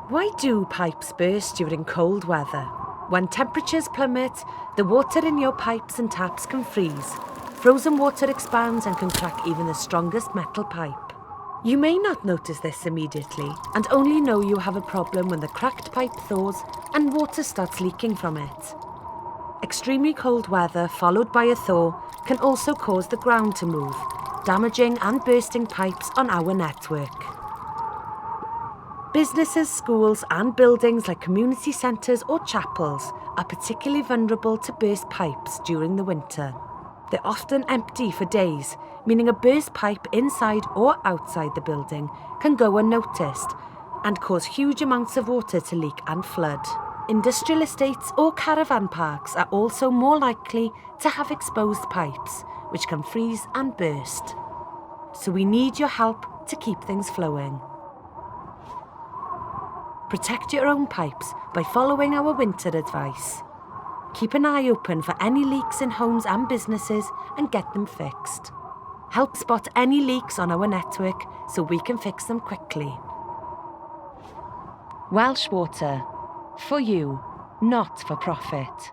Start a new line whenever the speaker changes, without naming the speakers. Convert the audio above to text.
Why do pipes burst during cold weather? When temperatures plummet, the water in your pipes and taps can freeze. Frozen water expands and can crack even the strongest metal pipe. You may not notice this immediately and only know you have a problem when the cracked pipe thaws and water starts leaking from it. Extremely cold weather followed by a thaw can also cause the ground to move, damaging and bursting pipes on our network. Businesses, schools and buildings like community centres or chapels are particularly vulnerable to burst pipes during the winter. They're often empty for days, meaning a burst pipe inside or outside the building can go unnoticed and cause huge amounts of water to leak and flood. Industrial estates or caravan parks are also more likely to have exposed pipes, which can freeze and burst. So we need your help to keep things flowing. Protect your own pipes by following our winter advice. Keep an eye open for any leaks in homes and businesses and get them fixed. Help spot any leaks on our network so we can fix them quickly. Welsh Water. For you, not for profit.